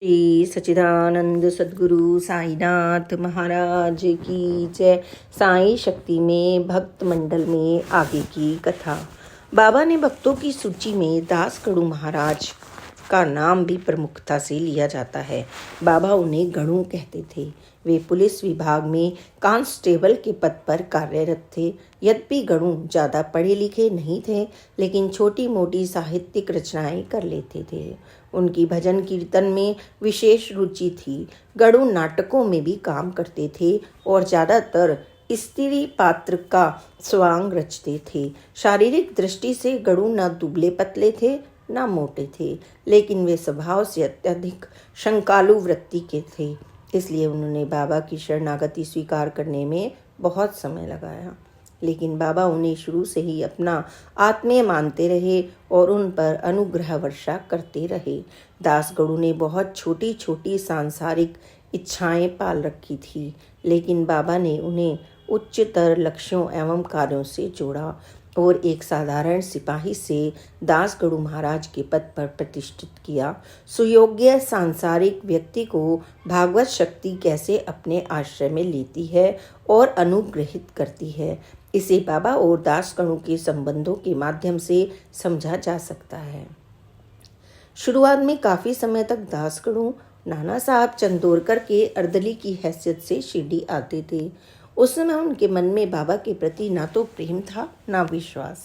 श्री सच्चिदानंद सद्गुरु साईनाथ महाराज की जय। साई शक्ति में भक्त मंडल में आगे की कथा। बाबा ने भक्तों की सूची में दास गणु महाराज का नाम भी प्रमुखता से लिया जाता है। बाबा उन्हें गणु कहते थे। वे पुलिस विभाग में कांस्टेबल के पद पर कार्यरत थे। यद्यपि गणु ज़्यादा पढ़े लिखे नहीं थे, लेकिन छोटी मोटी साहित्यिक रचनाएं कर लेते थे। उनकी भजन कीर्तन में विशेष रुचि थी। गणु नाटकों में भी काम करते थे और ज़्यादातर स्त्री पात्र का स्वांग रचते थे। शारीरिक दृष्टि से गणु न दुबले पतले थे न मोटे थे, लेकिन वे स्वभाव से अत्यधिक शंकालु वृत्ति के थे। इसलिए उन्होंने बाबा की शरणागति स्वीकार करने में बहुत समय लगाया, लेकिन बाबा उन्हें शुरू से ही अपना आत्मीय मानते रहे और उन पर अनुग्रह वर्षा करते रहे। दास गणु ने बहुत छोटी छोटी सांसारिक इच्छाएं पाल रखी थी, लेकिन बाबा ने उन्हें उच्चतर लक्ष्यों एवं कार्यों से जोड़ा और एक साधारण सिपाही से दास गणु महाराज के पद पर प्रतिष्ठित किया। सुयोग्य सांसारिक व्यक्ति को भागवत शक्ति कैसे अपने आश्रय में लेती है और अनुग्रहित करती है, इसे बाबा और दास गणु के संबंधों के माध्यम से समझा जा सकता है। शुरुआत में काफ़ी समय तक दास गणु नाना साहब चंदोरकर के अर्दली की हैसियत से शिरडी आते थे। उस समय उनके मन में बाबा के प्रति ना तो प्रेम था ना विश्वास।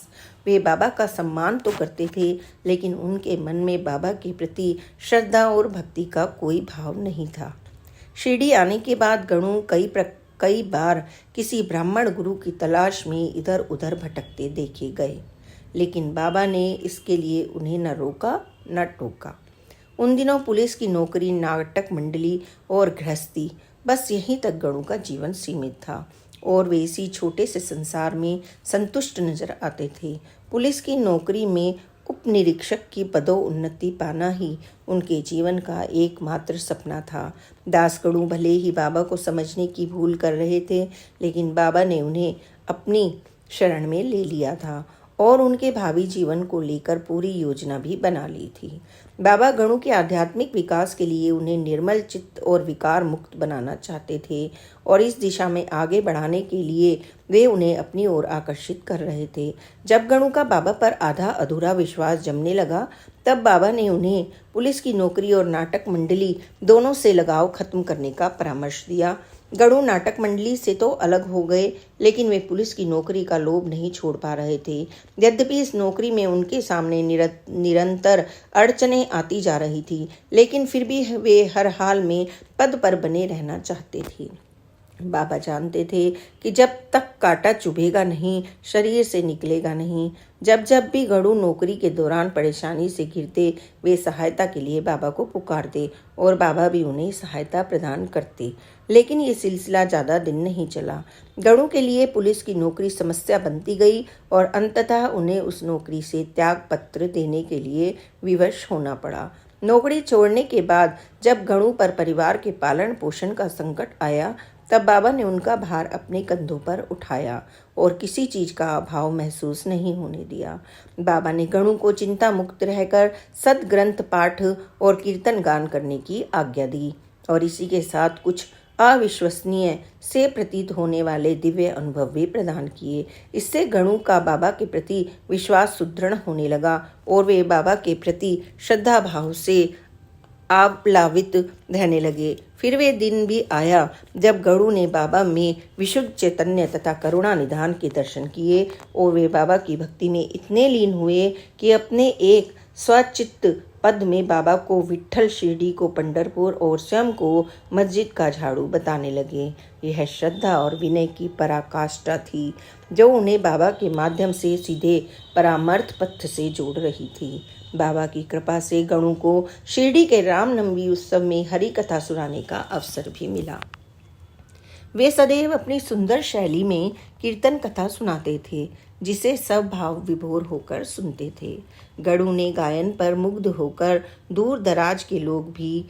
वे बाबा का सम्मान तो करते थे, लेकिन उनके मन में बाबा के प्रति श्रद्धा और भक्ति का कोई भाव नहीं था। शिरडी आने के बाद गणु कई बार किसी ब्राह्मण गुरु की तलाश में इधर उधर भटकते देखे गए, लेकिन बाबा ने इसके लिए उन्हें न रोका न टोका। उन दिनों पुलिस की नौकरी, नाटक मंडली और गृहस्थी, बस यहीं तक गणु का जीवन सीमित था और वे इसी छोटे से संसार में संतुष्ट नजर आते थे। पुलिस की नौकरी में उपनिरीक्षक की पदोन्नति पाना ही उनके जीवन का एकमात्र सपना था। दास गणु भले ही बाबा को समझने की भूल कर रहे थे, लेकिन बाबा ने उन्हें अपनी शरण में ले लिया था और उनके भावी जीवन को लेकर पूरी योजना भी बना ली थी। बाबा गणु के आध्यात्मिक विकास के लिए उन्हें निर्मल चित्त और विकार मुक्त बनाना चाहते थे और इस दिशा में आगे बढ़ाने के लिए वे उन्हें अपनी ओर आकर्षित कर रहे थे। जब गणु का बाबा पर आधा अधूरा विश्वास जमने लगा, तब बाबा ने उन्हें पुलिस की नौकरी और नाटक मंडली दोनों से लगाव खत्म करने का परामर्श दिया। गणु नाटक मंडली से तो अलग हो गए, लेकिन वे पुलिस की नौकरी का लोभ नहीं छोड़ पा रहे थे। यद्यपि इस नौकरी में उनके सामने निरंतर अड़चनें आती जा रही थी, लेकिन फिर भी वे हर हाल में पद पर बने रहना चाहते थे। बाबा जानते थे कि जब तक कांटा चुभेगा नहीं, शरीर से निकलेगा नहीं। जब जब भी गणु नौकरी के दौरान परेशानी से घिरते, वे सहायता के लिए बाबा को पुकारते और बाबा भी उन्हें सहायता प्रदान करते। लेकिन ये सिलसिला ज़्यादा दिन नहीं चला। गणु के लिए पुलिस की नौकरी समस्या बनती गई और अंततः उन्हें उस नौकरी से त्याग पत्र देने के लिए विवश होना पड़ा। नौकरी छोड़ने के बाद जब गणु पर परिवार के पालन पोषण का संकट आया, तब बाबा ने उनका भार अपने कंधों पर उठाया और किसी चीज का अभाव महसूस नहीं होने दिया। बाबा ने गणु को चिंता मुक्त रहकर सद्ग्रंथ पाठ और कीर्तन गान करने की आज्ञा दी और इसी के साथ कुछ अविश्वसनीय से प्रतीत होने वाले दिव्य अनुभव भी प्रदान किए। इससे गणु का बाबा के प्रति विश्वास सुदृढ़ होने लगा और वे बाबा के प्रति श्रद्धा भाव से आप्लावित रहने लगे। फिर वे दिन भी आया जब गणु ने बाबा में विशुद्ध चैतन्य तथा करुणा निधान के दर्शन किए और वे बाबा की भक्ति में इतने लीन हुए कि अपने एक स्वचित्त पद में बाबा को विट्ठल, शिरडी को पंढरपुर और स्वयं को मस्जिद का झाड़ू बताने लगे। यह श्रद्धा और विनय की पराकाष्ठा थी, जो उन्हें बाबा के माध्यम से सीधे परामर्थ पथ से जोड़ रही थी। बाबा की कृपा से गणु को शिरडी के रामनवमी उत्सव में हरि कथा सुनाने का अवसर भी मिला। वे सदैव अपनी सुंदर शैली में कीर्तन कथा सुनाते थे, जिसे सब भाव विभोर होकर सुनते थे। गणु ने गायन पर मुग्ध होकर दूर दराज के लोग भी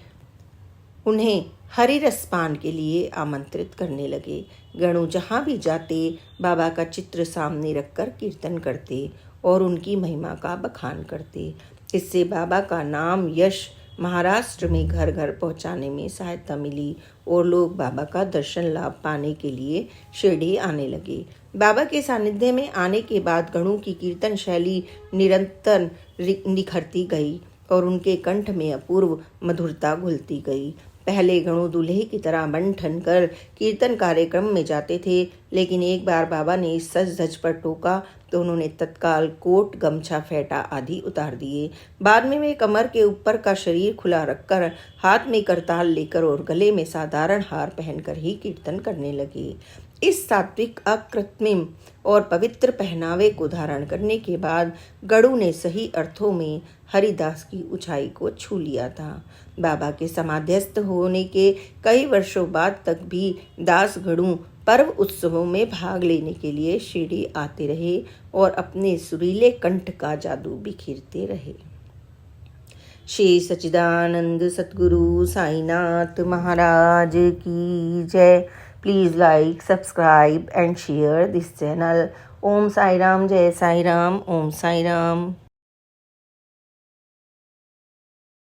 उन्हें हरि रसपान के लिए आमंत्रित करने लगे। गणु जहाँ भी जाते, बाबा का चित्र सामने रखकर कीर्तन करते और उनकी महिमा का बखान करते। इससे बाबा का नाम, यश महाराष्ट्र में घर घर पहुंचाने में सहायता मिली और लोग बाबा का दर्शन लाभ पाने के लिए शिरडी आने लगे। बाबा के सानिध्य में आने के बाद गणों की कीर्तन शैली निरंतर निखरती गई और उनके कंठ में अपूर्व मधुरता घुलती गई। पहले गणों दूल्हे की तरह बन ठन कर कीर्तन कार्यक्रम में जाते थे, लेकिन एक बार बाबा ने सज धज पर टोका तो उन्होंने तत्काल कोट, गमछा, फेटा आदि उतार दिए। बाद में वे कमर के ऊपर का शरीर खुला रखकर हाथ में करताल लेकर और गले में साधारण हार पहनकर ही कीर्तन करने लगे। इस सात्विक, अकृत्रिम और पवित्र पहनावे को धारण करने के बाद गणु ने सही अर्थों में हरिदास की ऊंचाई को छू लिया था। बाबा के समाध्यस्थ होने के कई वर्षों बाद तक भी दास गणु पर्व उत्सवों में भाग लेने के लिए शिरडी आते रहे और अपने सुरीले कंठ का जादू बिखेरते रहे। श्री सच्चिदानंद सद्गुरु साईनाथ महाराज की जय। Please like, subscribe and share this channel. Om Sai Ram, Jai Sai Ram, Om Sai Ram.